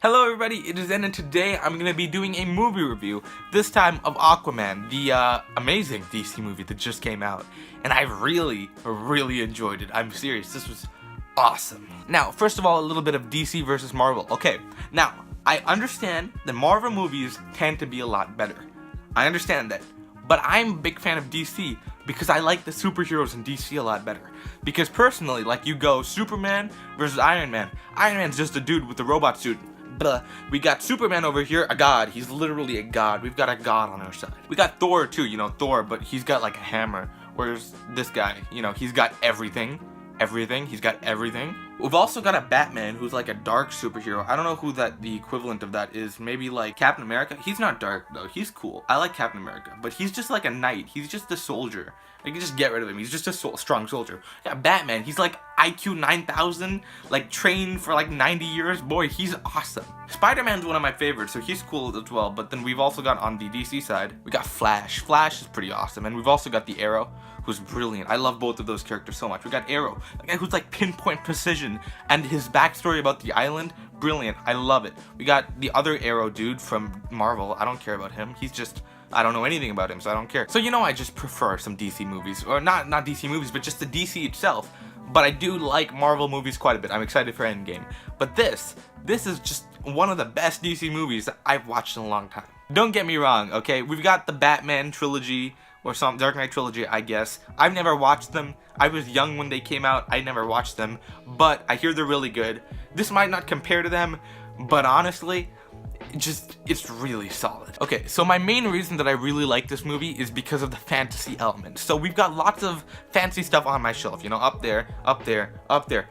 Hello everybody, it is Zen, and today I'm going to be doing a movie review, this time of Aquaman, the amazing DC movie that just came out, and I really enjoyed it. I'm serious, this was awesome. Now, first of all, a little bit of DC versus Marvel. Okay, now, I understand that Marvel movies tend to be a lot better. I understand that, but I'm a big fan of DC because I like the superheroes in DC a lot better. Because personally, like, you go Superman versus Iron Man. Iron Man's just a dude with a robot suit. Blah. We got Superman over here, a god. He's literally a god. We've got a god on our side. We got Thor too, you know, Thor, but he's got like a hammer. Whereas this guy, you know, he's got everything. He's got everything. We've also got a Batman who's like a dark superhero. I don't know who the equivalent of that is. Maybe like Captain America. He's not dark though. He's cool. I like Captain America, but he's just like a knight. He's just a soldier. I can just get rid of him. He's just a strong soldier. Yeah, Batman. He's like IQ 9000, like trained for like 90 years. Boy, he's awesome. Spider-Man's one of my favorites, so he's cool as well. But then we've also got on the DC side, we got Flash. Flash is pretty awesome, and we've also got the Arrow, who's brilliant. I love both of those characters so much. We got Arrow, a guy who's like pinpoint precision, and his backstory about the island, brilliant. I love it. We got the other Arrow dude from Marvel. I don't care about him. He's just, I don't know anything about him, so I don't care. So, you know, I just prefer some DC movies, or not DC movies, but just the DC itself. But I do like Marvel movies quite a bit. I'm excited for Endgame. But this is just one of the best DC movies that I've watched in a long time. Don't get me wrong, okay? We've got the Batman trilogy, or some Dark Knight trilogy, I guess. I've never watched them. I was young when they came out. I never watched them, but I hear they're really good. This might not compare to them, but honestly, it's really solid. Okay, so my main reason that I really like this movie is because of the fantasy element. So we've got lots of fantasy stuff on my shelf, you know, up there,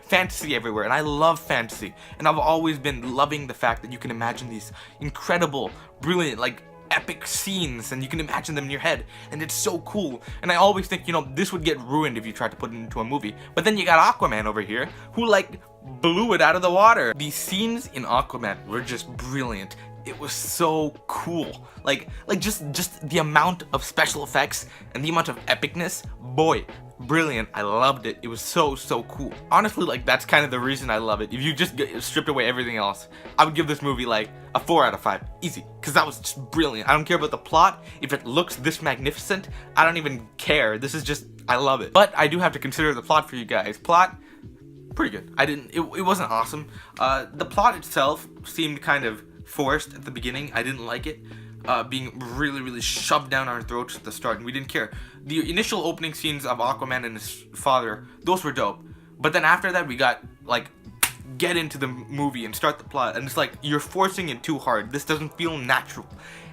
fantasy everywhere, and I love fantasy. And I've always been loving the fact that you can imagine these incredible, brilliant, like, epic scenes, and you can imagine them in your head, and it's so cool. And I always think, you know, this would get ruined if you tried to put it into a movie. But then you got Aquaman over here, who like blew it out of the water. The scenes in Aquaman were just brilliant. It was so cool. Like just the amount of special effects and the amount of epicness, boy, brilliant. I loved it. It was so cool. Honestly, like, that's kind of the reason I love it. If you just stripped away everything else, I would give this movie like a 4 out of 5, easy, because that was just brilliant. I don't care about the plot. If it looks this magnificent, I don't even care. This is just, I love it. But I do have to consider the plot for you guys. Plot, pretty good. It wasn't awesome. The plot itself seemed kind of forced at the beginning. I didn't like it. Being really shoved down our throats at the start, and we didn't care. The initial opening scenes of Aquaman and his father, those were dope. But then after that, we got, like, get into the movie and start the plot, and it's like, you're forcing it too hard. This doesn't feel natural.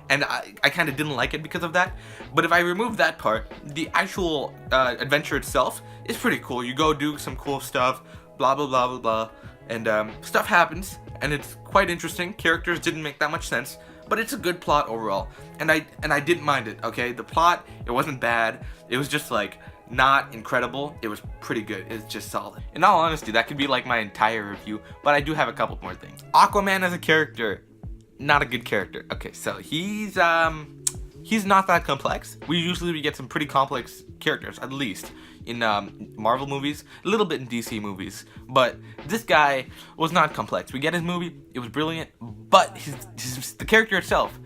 And I kind of didn't like it because of that. But if I remove that part, the actual adventure itself is pretty cool. You go do some cool stuff, blah, and stuff happens, and it's quite interesting. Characters didn't make that much sense, but it's a good plot overall, and I didn't mind it. Okay, the plot, it wasn't bad. It was just like not incredible. It was pretty good. It's just solid. In all honesty, that could be like my entire review, but I do have a couple more things. Aquaman as a character, not a good character. Okay, so he's not that complex. We get some pretty complex characters, at least in Marvel movies, a little bit in DC movies, but this guy was not complex. We get his movie, it was brilliant, but the character itself,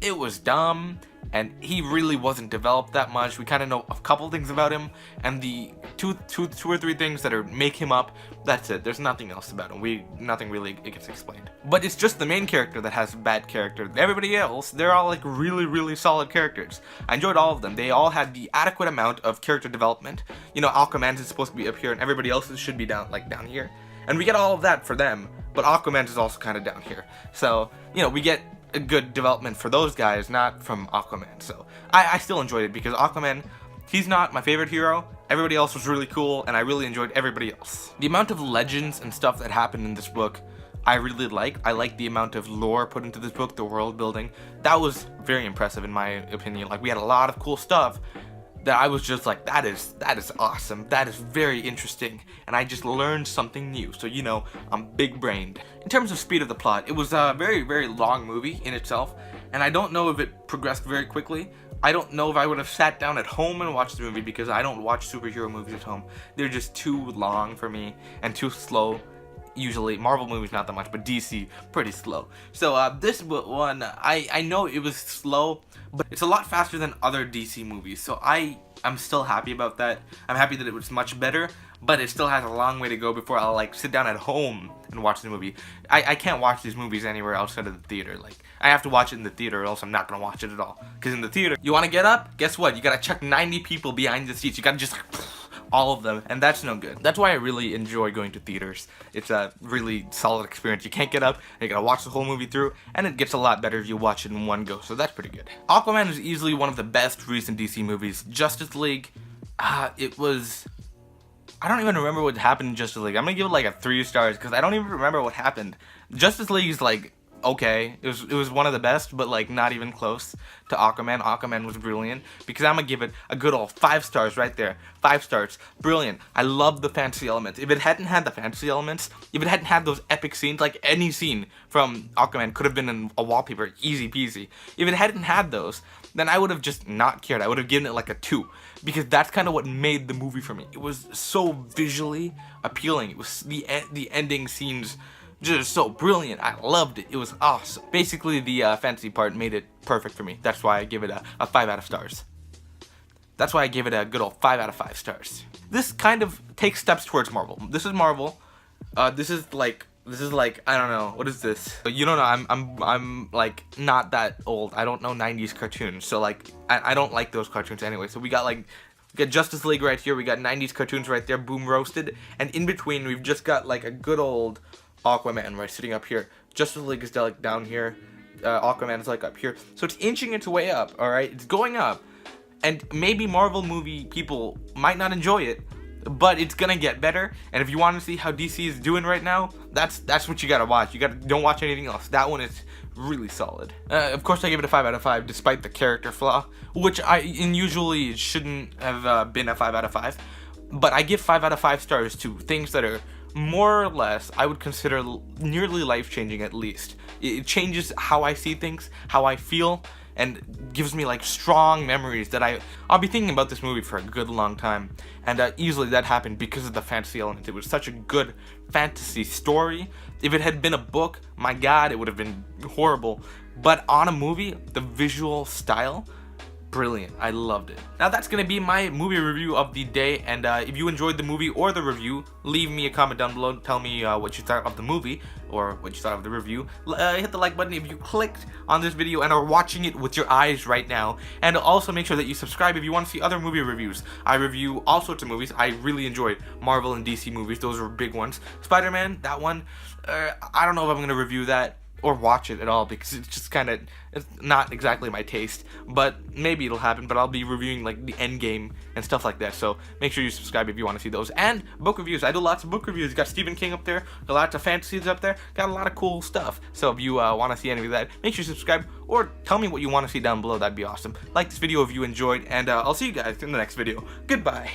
it was dumb, and he really wasn't developed that much. We kind of know a couple things about him, and the two or three things that make him up, that's it. There's nothing else about him. Nothing really gets explained. But it's just the main character that has bad character. Everybody else, they're all like really solid characters. I enjoyed all of them. They all had the adequate amount of character development. You know, Aquaman's is supposed to be up here, and everybody else's should be down here. And we get all of that for them, but Aquaman's is also kind of down here. So, you know, we get a good development for those guys, not from Aquaman. So I still enjoyed it because Aquaman, he's not my favorite hero. Everybody else was really cool, and I really enjoyed everybody else. The amount of legends and stuff that happened in this book, I really liked. I liked the amount of lore put into this book, the world building. That was very impressive in my opinion. Like, we had a lot of cool stuff that I was just like, that is awesome. That is very interesting, and I just learned something new. So, you know, I'm big-brained. In terms of speed of the plot, it was a very long movie in itself, and I don't know if it progressed very quickly. I don't know if I would have sat down at home and watched the movie, because I don't watch superhero movies at home. They're just too long for me and too slow. usually. Marvel movies not that much, but DC pretty slow. So this one, I know it was slow, but it's a lot faster than other DC movies. So I'm still happy about that. I'm happy that it was much better, but it still has a long way to go before I'll like sit down at home and watch the movie. I can't watch these movies anywhere outside of the theater. Like, I have to watch it in the theater or else I'm not gonna watch it at all. Because in the theater, you wanna get up? Guess what? You gotta chuck 90 people behind the seats. You gotta just all of them, and that's no good. That's why I really enjoy going to theaters. It's a really solid experience. You can't get up, and you gotta watch the whole movie through, and it gets a lot better if you watch it in one go, so that's pretty good. Aquaman is easily one of the best recent DC movies. Justice League, it was... I don't even remember what happened in Justice League. I'm gonna give it like a 3 stars, because I don't even remember what happened. Justice League is like... okay, it was one of the best, but like not even close to Aquaman. Aquaman was brilliant, because I'm gonna give it a good old 5 stars right there. 5 stars, brilliant. I love the fantasy elements. If it hadn't had the fantasy elements, if it hadn't had those epic scenes, like any scene from Aquaman could have been in a wallpaper, easy peasy. If it hadn't had those, then I would have just not cared. I would have given it like a 2, because that's kind of what made the movie for me. It was so visually appealing. It was the ending scenes. Just so brilliant. I loved it. It was awesome. Basically, the fantasy part made it perfect for me. That's why I give it a 5 out of stars. That's why I give it a good old 5 out of 5 stars. This kind of takes steps towards Marvel. This is Marvel. This is like I don't know, what is this? You don't know. I'm like not that old. I don't know 90s cartoons. So like I don't like those cartoons anyway. So we got Justice League right here. We got 90s cartoons right there. Boom, roasted. And in between, we've just got like a good old Aquaman right sitting up here. Justice League is like down here. Aquaman is like up here. So it's inching its way up, alright? It's going up. And maybe Marvel movie people might not enjoy it, but it's gonna get better. And if you want to see how DC is doing right now, that's what you gotta watch. Don't watch anything else. That one is really solid. Of course, I give it a 5 out of 5 despite the character flaw, which usually it shouldn't have been a 5 out of 5. But I give 5 out of 5 stars to things that are more or less, I would consider nearly life-changing at least. It changes how I see things, how I feel, and gives me like strong memories that I'll be thinking about this movie for a good long time. And easily that happened because of the fantasy element. It was such a good fantasy story. If it had been a book, my god, it would have been horrible. But on a movie, the visual style, brilliant. I loved it. Now that's gonna be my movie review of the day, and if you enjoyed the movie or the review, leave me a comment down below. Tell me what you thought of the movie or what you thought of the review. Hit the like button if you clicked on this video and are watching it with your eyes right now, and also make sure that you subscribe if you want to see other movie reviews. I review all sorts of movies. I really enjoy Marvel and DC movies. Those are big ones. Spider-Man, that one, I don't know if I'm gonna review that or watch it at all, because it's just kind of, it's not exactly my taste, but maybe it'll happen. But I'll be reviewing like the end game and stuff like that, so make sure you subscribe if you want to see those. And book reviews, I do lots of book reviews. Got Stephen King up there, got lots of fantasies up there, got a lot of cool stuff. So if you want to see any of that, make sure you subscribe, or tell me what you want to see down below. That'd be awesome. Like this video if you enjoyed, and I'll see you guys in the next video. Goodbye.